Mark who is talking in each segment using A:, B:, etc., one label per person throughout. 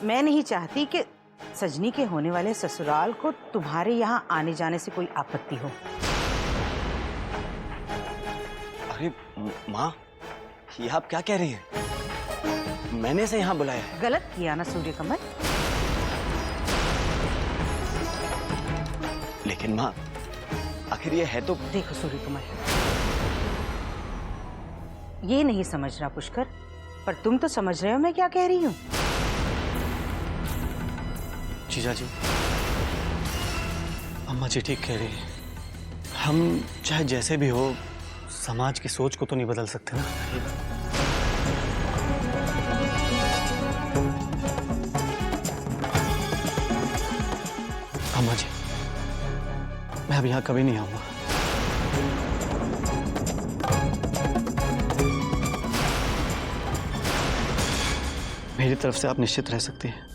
A: मैं नहीं चाहती कि सजनी के होने वाले ससुराल को तुम्हारे यहाँ आने जाने से कोई आपत्ति हो।
B: अरे माँ, ये आप क्या कह रही हैं? मैंने इसे यहाँ बुलाया है।
A: गलत किया ना सूर्यकमल।
B: लेकिन माँ, आखिर ये है तो।
A: देखो सूर्यकमल, ये नहीं समझ रहा पुष्कर, पर तुम तो समझ रहे हो मैं क्या कह रही हूँ।
C: जीजा जी, अम्मा जी ठीक कह रही है। हम चाहे जैसे भी हो, समाज की सोच को तो नहीं बदल सकते ना। अम्मा जी, मैं अब यहाँ कभी नहीं आऊंगा। मेरी तरफ से आप निश्चित रह सकती हैं।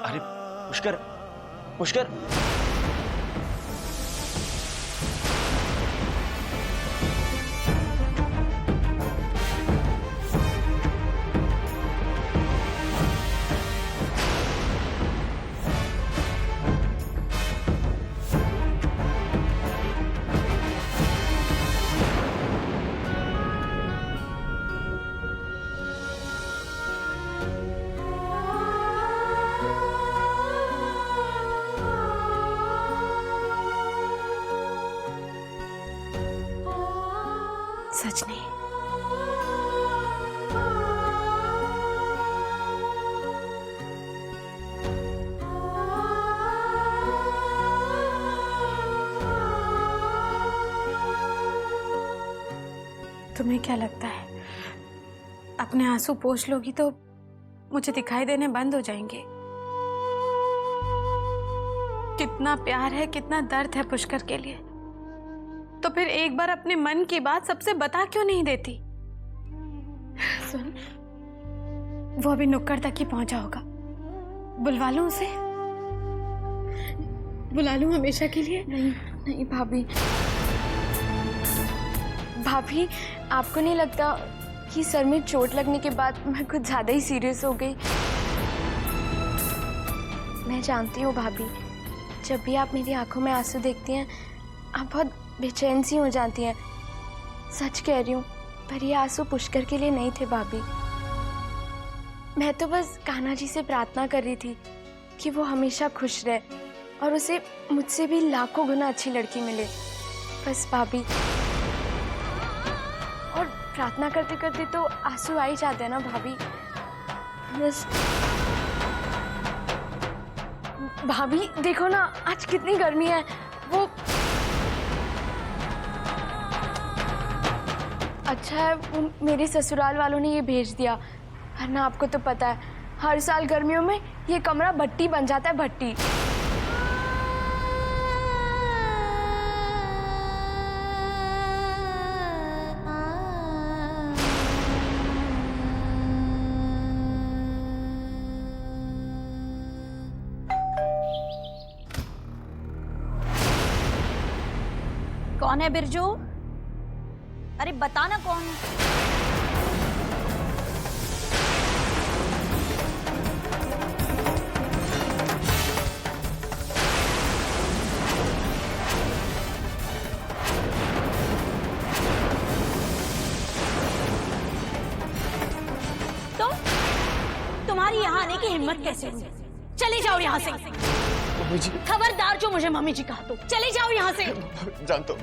B: अरे पुष्कर, पुष्कर।
D: सजनी, तुम्हें क्या लगता है अपने आंसू पोंछ लोगी तो मुझे दिखाई देने बंद हो जाएंगे? कितना प्यार है, कितना दर्द है पुष्कर के लिए, तो फिर एक बार अपने मन की बात सबसे बता क्यों नहीं देती? सुन, वो अभी नुक्कड़ तक ही पहुंचा होगा, बुलवा लूं उसे? बुला लूं हमेशा के लिए?
E: नहीं नहीं भाभी, भाभी आपको नहीं लगता कि सर में चोट लगने के बाद मैं कुछ ज्यादा ही सीरियस हो गई? मैं जानती हूँ भाभी, जब भी आप मेरी आंखों में आंसू देखती हैं आप बहुत बेचैन सी हो जाती हैं। सच कह रही हूँ, पर ये आंसू पुष्कर के लिए नहीं थे भाभी। मैं तो बस कान्हा जी से प्रार्थना कर रही थी कि वो हमेशा खुश रहे और उसे मुझसे भी लाखों गुना अच्छी लड़की मिले, बस भाभी। और प्रार्थना करते करते तो आंसू आ ही जाते हैं ना भाभी। बस भाभी देखो ना, आज कितनी गर्मी है। वो अच्छा है वो मेरे ससुराल वालों ने ये भेज दिया, वरना आपको तो पता है हर साल गर्मियों में ये कमरा भट्टी बन जाता है, भट्टी।
F: कौन है बिरजू? अरे बता ना कौन है। तो तुम्हारी यहाँ आने की हिम्मत कैसे हुई? चले जाओ यहाँ से। खबरदार जो मुझे मम्मी जी कहा तो चले जाओ यहाँ से।
C: मैं जानता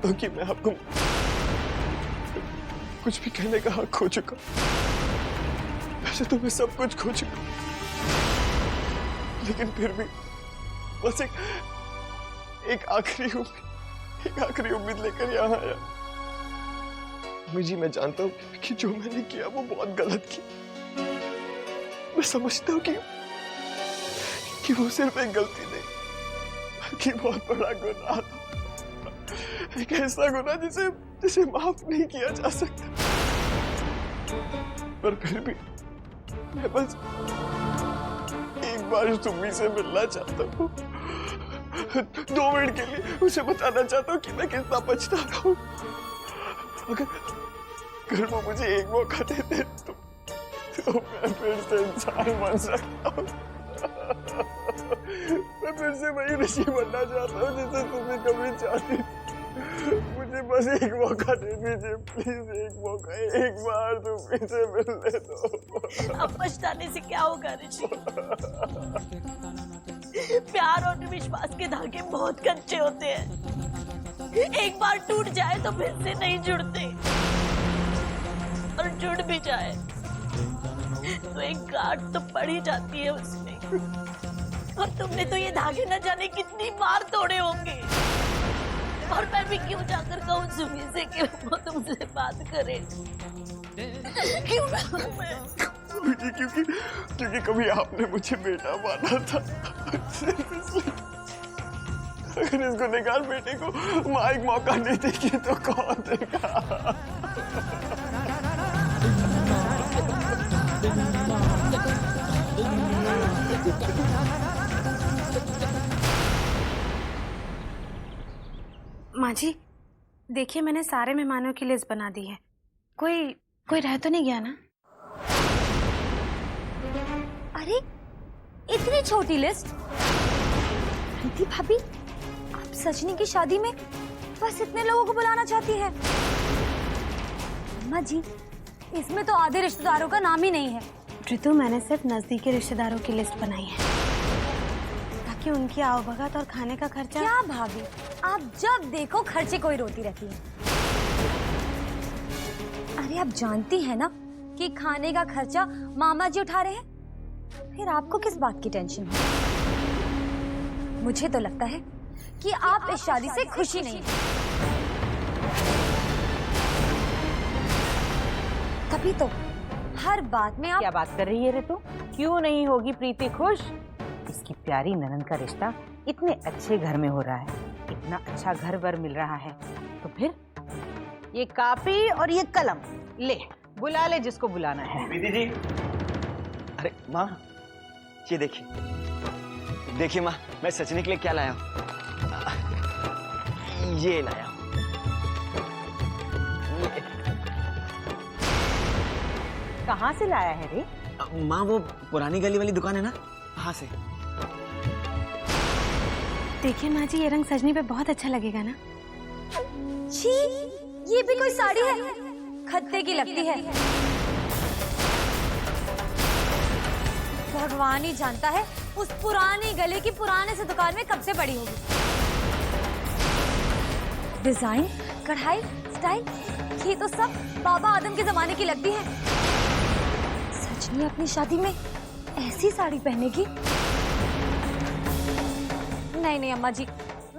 C: हूँ कि मैं आपको कुछ भी कहने का हक खो चुका। वैसे तो मैं सब कुछ खो चुका, लेकिन फिर भी बस एक आखिरी उम्मीद लेकर यहाँ आया। मम्मी जी, मैं जानता हूँ कि जो मैंने किया वो बहुत गलत किया। मैं समझता हूँ कि वो सिर्फ एक गलती नहीं, कि बहुत बड़ा गुनाह था, एक ऐसा गुनाह जिसे माफ नहीं किया जा सकता। पर फिर भी मैं बस एक बार सुमी से मिलना चाहता हूँ, 2 मिनट के लिए उसे बताना चाहता हूँ कि मैं कितना पछता रहा हूँ। अगर वो मुझे एक मौका दे दे तो मैं फिर से इंसान बन सकता हूँ। मैं फिर से वही ऋषि बनना चाहता हूँ जिसे तुमने कभी चाहती थी। मुझे बस एक मौका दे दीजिए प्लीज, एक मौका, एक बार तुम इसे मिलने दो।
F: अब पछताने से क्या होगा ऋषि? प्यार और विश्वास के धागे बहुत कच्चे होते हैं, एक बार टूट जाए तो फिर से नहीं जुड़ते, और जुड़ भी जाए तो एक गांठ तो पड़ ही जाती है उसमें। और तुमने तो ये धागे न जाने कितनी बार तोड़े होंगे, और मैं भी क्यों जाकर कहूँ सुमी से कि वो तुमसे बात करे? क्यों ना मैं? क्योंकि कभी आपने मुझे बेटा माना था। अगर इस गुनहगार बेटे को माँ एक मौका नहीं देगी तो कौन देगा?
D: माँ जी, देखिए मैंने सारे मेहमानों की लिस्ट बना दी है, कोई रह तो नहीं गया ना?
F: अरे इतनी छोटी लिस्ट?
G: प्रीति भाभी, आप सजनी की शादी में बस इतने लोगों को बुलाना चाहती है? अम्मा जी, इसमें तो आधे रिश्तेदारों का नाम ही नहीं है।
D: ऋतु, मैंने सिर्फ नजदीकी रिश्तेदारों की लिस्ट बनाई है ताकि उनकी आवभगत और खाने का खर्चा।
G: क्या भाभी, आप जब देखो खर्चे को ही रोती रहती हैं। अरे आप जानती हैं ना कि खाने का खर्चा मामा जी उठा रहे हैं, फिर आपको किस बात की टेंशन है? मुझे तो लगता है कि आप इस शादी से खुशी नहीं है। तभी तो हर बात में आप
A: क्या बात कर रही है ऋतु? क्यों नहीं होगी प्रीति खुश? इसकी प्यारी ननद का रिश्ता इतने अच्छे घर में हो रहा है, इतना अच्छा घर वर मिल रहा है, तो फिर ये कॉपी और ये कलम ले, बुला ले जिसको बुलाना है।
B: दीदी जी, अरे माँ ये देखिए माँ, मैं सचने के लिए क्या लाया हूँ। ये लाया हूँ।
A: कहाँ से लाया है रे?
B: माँ वो पुरानी गली वाली दुकान है ना, वहाँ से।
D: देखिए माँ जी, ये रंग सजनी पे बहुत अच्छा लगेगा ना?
G: छी, ये भी कोई साड़ी है? खत्ते की लगती है। भगवान ही जानता है उस पुरानी गली की पुराने से दुकान में कब से पड़ी होगी। डिजाइन, कढ़ाई, स्टाइल, ये तो सब बाबा आदम के जमाने की लगती है। सजनी अपनी शादी में ऐसी साड़ी पहनेगी? नहीं अम्मा जी,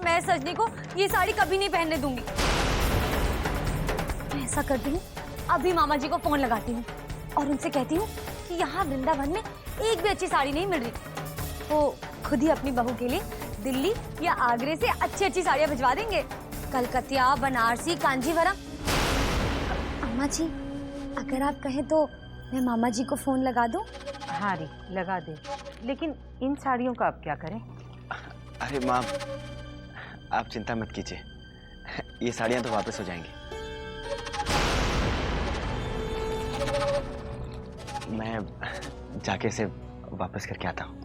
G: मैं सजनी को ये साड़ी कभी नहीं पहनने दूंगी। मैं ऐसा करती हूँ, अभी मामा जी को फोन लगाती हूँ और उनसे कहती हूँ कि यहाँ वृंदावन में एक भी अच्छी साड़ी नहीं मिल रही, वो खुद ही अपनी बहू के लिए दिल्ली या आगरे से अच्छी साड़ियाँ भिजवा देंगे। कलकतिया, बनारसी, कांजीवरम। अम्मा जी, अगर आप कहें तो मैं मामा जी को फोन लगा दूं?
A: हाँ री, लगा दे, लेकिन इन साड़ियों का अब क्या करें?
B: अरे माँ, आप चिंता मत कीजिए, ये साड़ियाँ तो वापस हो जाएंगी। मैं जाके इसे वापस करके आता हूँ।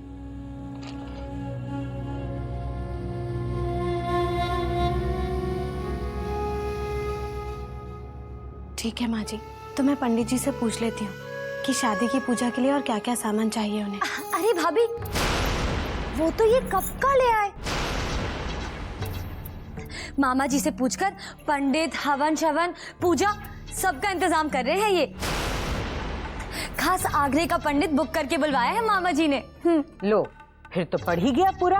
D: ठीक है माँ जी, तो मैं पंडित जी से पूछ लेती हूँ कि शादी की पूजा के लिए और क्या क्या सामान चाहिए उन्हें।
G: अरे भाभी, वो तो ये कब का ले आए? मामा जी से पूछकर पंडित, हवन शवन, पूजा सबका इंतजाम कर रहे हैं ये। खास आगरे का पंडित बुक करके बुलवाया है मामा जी ने।
A: लो, फिर तो पढ़ ही गया पूरा।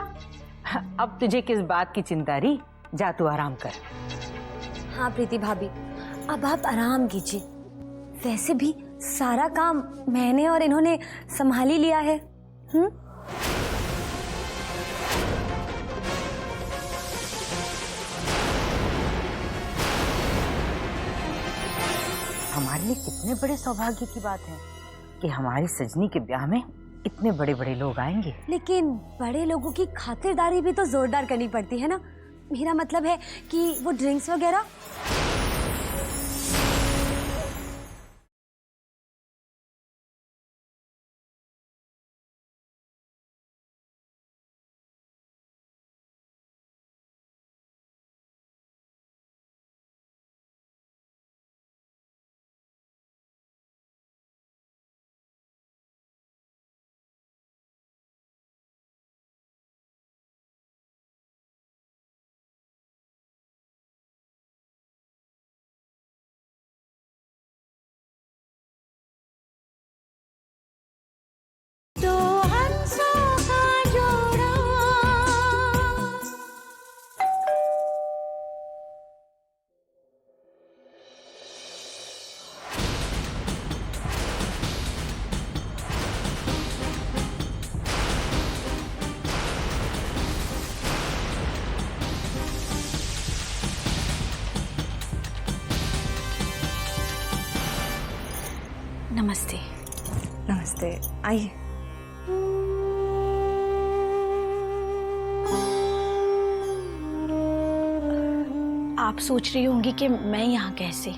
A: अब तुझे किस बात की चिंता री? जा तू आराम कर।
G: हाँ प्रीति भाभी, अब आप आराम कीजिए। वैसे भी सारा काम मैंने और इन्होंने संभाल ही लिया है।
A: हमारे लिए कितने बड़े सौभाग्य की बात है कि हमारी सजनी के ब्याह में इतने बड़े बड़े लोग आएंगे।
G: लेकिन बड़े लोगों की खातिरदारी भी तो जोरदार करनी पड़ती है ना। मेरा मतलब है कि वो ड्रिंक्स वगैरह।
D: नमस्ते।
H: नमस्ते, आइए।
D: आप सोच रही होंगी कि मैं यहाँ कैसे।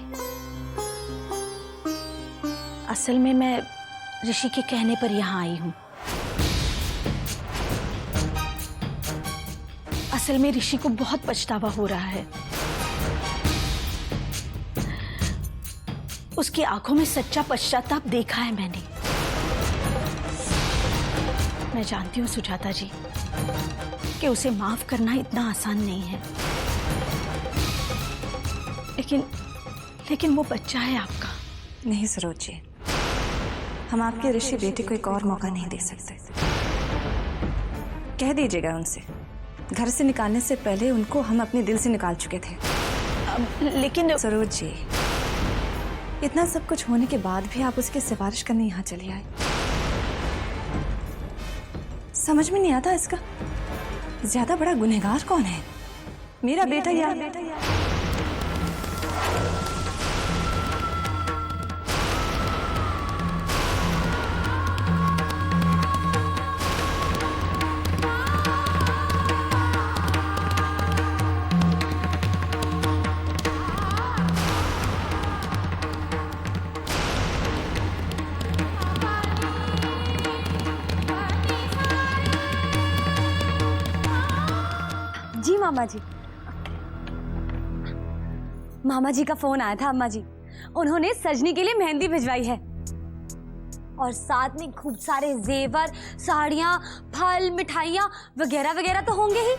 D: असल में मैं ऋषि के कहने पर यहाँ आई हूँ। असल में ऋषि को बहुत पछतावा हो रहा है। उसकी आंखों में सच्चा पश्चाताप देखा है मैंने। मैं जानती हूँ सुजाता जी कि उसे माफ करना इतना आसान नहीं है, लेकिन वो बच्चा है आपका।
H: नहीं सरोज जी, हम आपके ऋषि बेटे को एक और मौका नहीं दे सकते। कह दीजिएगा उनसे, घर से निकालने से पहले उनको हम अपने दिल से निकाल चुके थे।
D: लेकिन
H: सरोज जी, इतना सब कुछ होने के बाद भी आप उसकी सिफारिश करने यहाँ चले आए। समझ में नहीं आता इसका ज्यादा बड़ा गुनहगार कौन है, मेरा बेटा या
G: जी मामा जी। मामा जी का फोन आया था अम्मा जी। उन्होंने सजनी के लिए मेहंदी भिजवाई है और साथ में खूब सारे जेवर, साड़ियाँ, फल, मिठाइयाँ वगैरह वगैरह तो होंगे ही।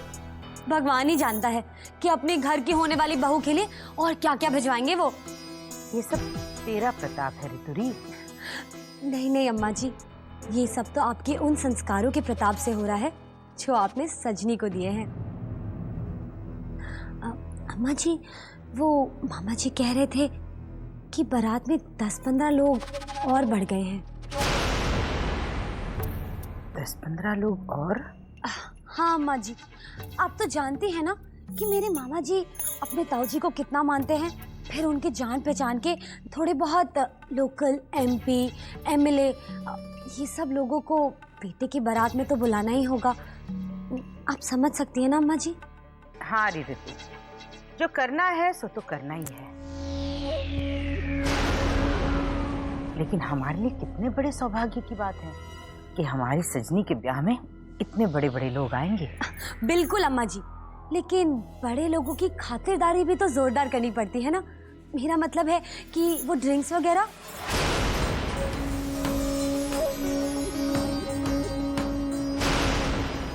G: भगवान ही जानता है कि अपने घर की होने वाली बहू के लिए और क्या क्या भिजवाएंगे वो।
A: ये सब तेरा प्रताप है ऋतुरी।
G: नहीं नहीं अम्मा जी, ये सब तो आपके उन संस्कारों के प्रताप से हो रहा है जो आपने सजनी को दिए हैं। अम्मा जी, वो मामा जी कह रहे थे कि बारात में 10-15 लोग और बढ़ गए हैं।
A: 10-15 लोग और?
G: हाँ अम्मा जी, आप तो जानती हैं ना कि मेरे मामा जी अपने ताऊ जी को कितना मानते हैं। फिर उनके जान पहचान के थोड़े बहुत लोकल MP, MLA, ये सब लोगों को बेटे की बारात में तो बुलाना ही होगा। आप समझ सकती हैं ना अम्मा जी?
A: हाँ ऋतु, जो करना है सो तो करना ही है। लेकिन हमारे लिए कितने बड़े सौभाग्य की बात है कि हमारी सजनी के ब्याह में इतने बड़े बड़े लोग आएंगे।
G: बिल्कुल अम्मा जी, लेकिन बड़े लोगों की खातिरदारी भी तो जोरदार करनी पड़ती है ना। मेरा मतलब है कि वो ड्रिंक्स वगैरह।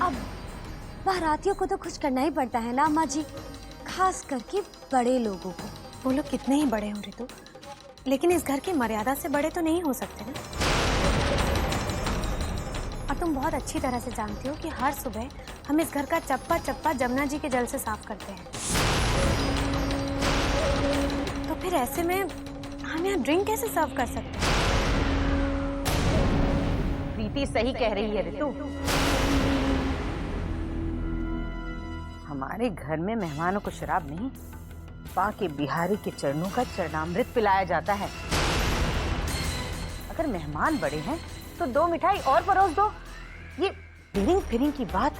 G: अब बारातियों को तो कुछ करना ही पड़ता है ना अम्मा जी, खास करके बड़े लोगों को।
D: वो लोग कितने ही बड़े हो ऋतु, लेकिन इस घर की मर्यादा से बड़े तो नहीं हो सकते ना। और तुम बहुत अच्छी तरह से जानती हो कि हर सुबह हम इस घर का चप्पा चप्पा जमुना जी के जल से साफ करते हैं। तो फिर ऐसे में हम यहाँ ड्रिंक कैसे सर्व कर सकते हैं?
A: प्रीति सही कह रही है ऋतु। हमारे घर में मेहमानों को शराब नहीं, बाके बिहारी के चरणों का चरणामृत पिलाया जाता है। अगर मेहमान बड़े हैं तो 2 मिठाई और परोस दो। ये फिरिंग फिरिंग की बात।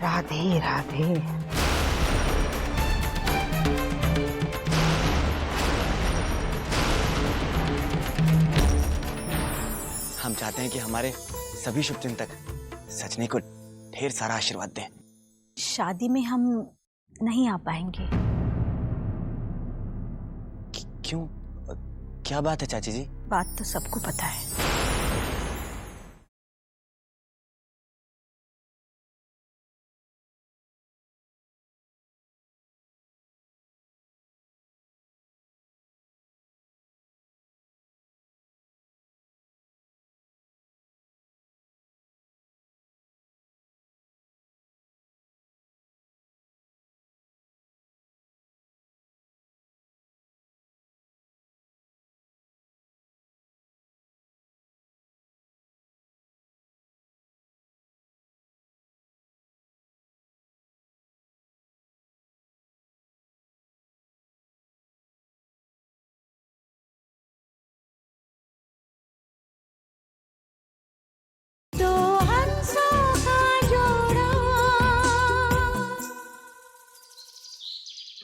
A: राधे राधे।
B: हम चाहते हैं कि हमारे सभी शुभचिंतक सजनी को ढेर सारा आशीर्वाद दें।
G: शादी में हम नहीं आ पाएंगे।
B: क्यों? क्या बात है चाची जी?
G: बात तो सबको पता है।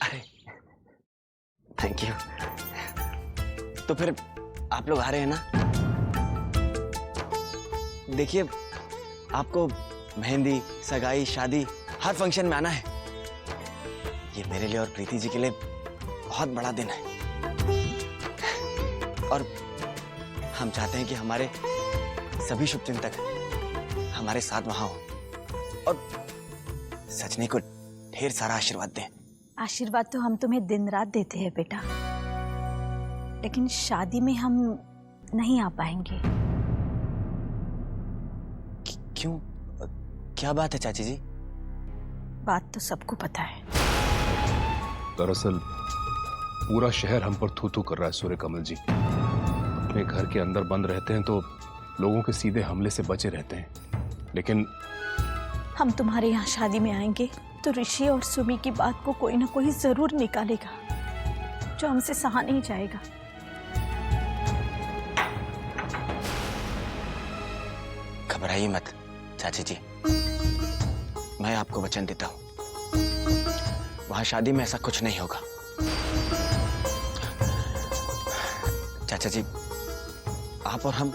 B: अरे थैंक यू। तो फिर आप लोग आ रहे हैं ना? देखिए, आपको मेहंदी, सगाई, शादी, हर फंक्शन में आना है। ये मेरे लिए और प्रीति जी के लिए बहुत बड़ा दिन है और हम चाहते हैं कि हमारे सभी शुभचिंतक हमारे साथ वहां हो और सजनी को ढेर सारा आशीर्वाद दें।
G: आशीर्वाद तो हम तुम्हें दिन रात देते हैं बेटा, लेकिन शादी में हम नहीं आ पाएंगे।
B: क्यों? क्या बात है चाची जी?
G: बात तो सबको पता है।
I: दरअसल पूरा शहर हम पर थू थू कर रहा है सूर्य कमल जी। अपने घर के अंदर बंद रहते हैं तो लोगों के सीधे हमले से बचे रहते हैं, लेकिन
G: हम तुम्हारे यहाँ शादी में आएंगे तो ऋषि और सुमी की बात को कोई ना कोई जरूर निकालेगा जो हमसे सहा नहीं जाएगा।
B: घबराइए मत चाची जी, मैं आपको वचन देता हूं, वहां शादी में ऐसा कुछ नहीं होगा। चाचा जी, आप और हम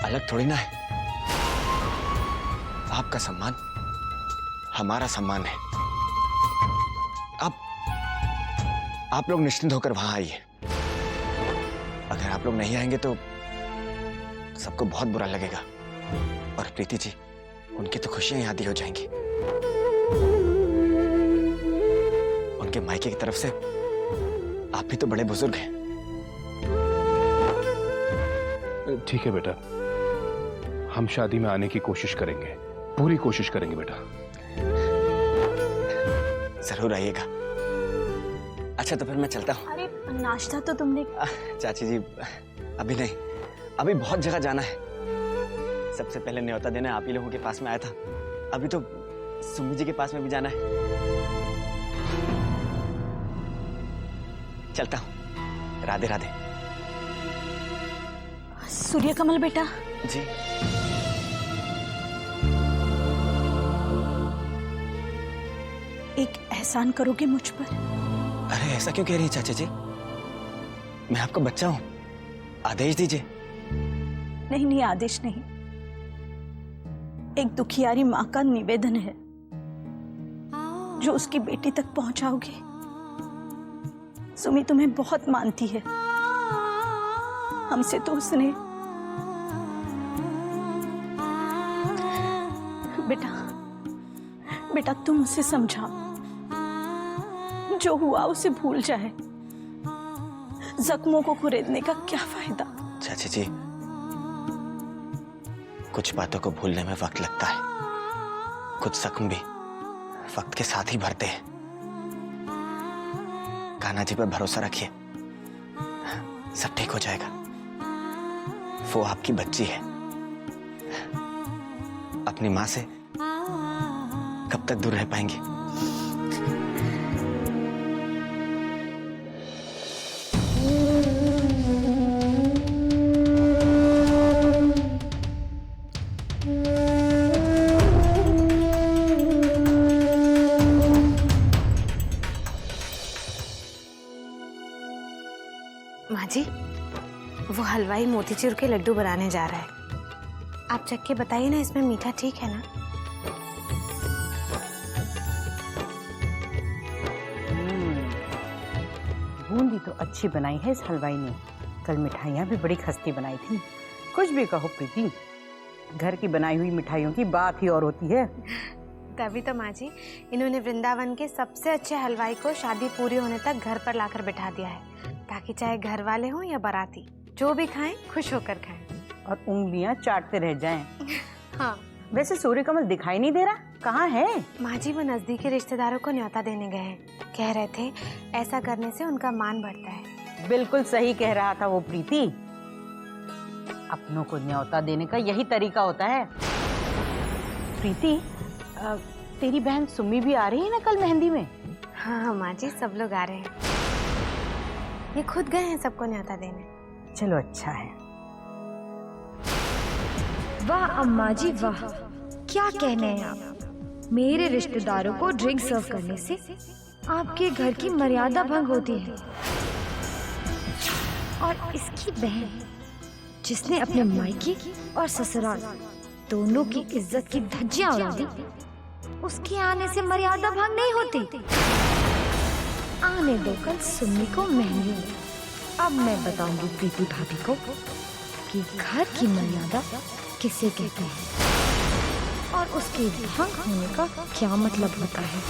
B: अलग थोड़ी ना है। आपका सम्मान हमारा सम्मान है। आप लोग निश्चिंत होकर वहां आइए। अगर आप लोग नहीं आएंगे तो सबको बहुत बुरा लगेगा और प्रीति जी, उनकी तो खुशियां याद ही हो जाएंगी। उनके मायके की तरफ से आप भी तो बड़े बुजुर्ग हैं।
I: ठीक है बेटा, हम शादी में आने की कोशिश करेंगे, पूरी कोशिश करेंगे बेटा।
B: जरूर आइएगा। अच्छा तो फिर मैं चलता हूँ।
G: अरे नाश्ता तो तुमने।
B: चाची जी, अभी नहीं, अभी बहुत जगह जाना है। सबसे पहले न्योता देने आप ही लोगों के पास में आया था, अभी तो सुमी जी के पास में भी जाना है। चलता हूँ। राधे राधे।
G: सूर्य कमल बेटा।
B: जी।
G: एक एहसान करोगे मुझ पर?
B: अरे ऐसा क्यों कह रही है चाचा जी? मैं आपका बच्चा हूं, आदेश दीजिए।
G: नहीं नहीं, आदेश नहीं, एक दुखियारी माँ का निवेदन है जो उसकी बेटी तक पहुंचाओगे। सुमी तुम्हें बहुत मानती है, हमसे तो उसने। बेटा बेटा तुम उसे समझाओ, जो हुआ उसे भूल जाए। जख्मों को कुरेदने का क्या फायदा?
B: चाची जी, कुछ बातों को भूलने में वक्त लगता है, कुछ जख्म भी वक्त के साथ ही भरते हैं। कान्हा जी पर भरोसा रखिए, सब ठीक हो जाएगा। वो आपकी बच्ची है, अपनी मां से कब तक दूर रह पाएंगी?
D: माँ जी, वो हलवाई मोतीचूर के लड्डू बनाने जा रहा है। आप चख के बताइए ना, इसमें मीठा ठीक है ना?
A: बूंदी तो अच्छी बनाई है इस हलवाई ने। कल मिठाइयाँ भी बड़ी खस्ती बनाई थी। कुछ भी कहो प्रीति, घर की बनाई हुई मिठाइयों की बात ही और होती है।
D: तभी तो माँ जी, इन्होंने वृंदावन के सबसे अच्छे हलवाई को शादी पूरी होने तक घर पर लाकर बिठा दिया है, ताकि चाहे घर वाले हों या बाराती, जो भी खाएं खुश होकर खाएं
A: और उंगलियां चाटते रह जाएं।
D: हाँ।
A: वैसे सूर्यकमल दिखाई नहीं दे रहा, कहाँ है?
D: माँ जी, वो नजदीकी रिश्तेदारों को न्योता देने गए हैं। कह रहे थे ऐसा करने से उनका मान बढ़ता है।
A: बिल्कुल सही कह रहा था वो प्रीति। अपनों को न्योता देने का यही तरीका होता है। प्रीति, तेरी बहन सुम्मी भी आ रही है ना कल मेहंदी में?
D: हाँ हाँ माँ जी, सब लोग आ रहे हैं। ये खुद गए हैं सबको न्योता देने।
A: चलो अच्छा है।
G: वाह अम्मा जी वाह, क्या कहने हैं आप। मेरे रिश्तेदारों को ड्रिंक सर्व करने से आपके घर की मर्यादा भंग होती है। और इसकी बहन, जिसने अपने मायके और ससुराल दोनों की इज्जत की धज्जियां उड़ा दी, उसके आने से मर्यादा भंग नहीं होती। आने दो कल सुम्मी को मेहंदी में। अब मैं बताऊंगी प्रीति भाभी को कि घर की मर्यादा किसे कहते हैं और उसके भंग होने का क्या मतलब होता है।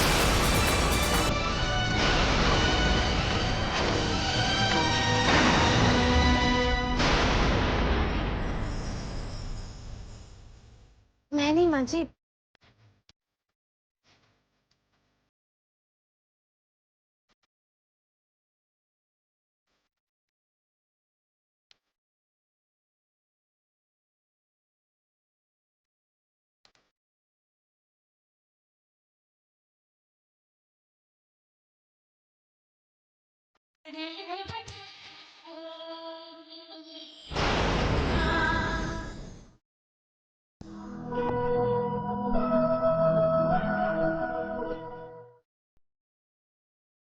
D: मैं नहीं माँ जी।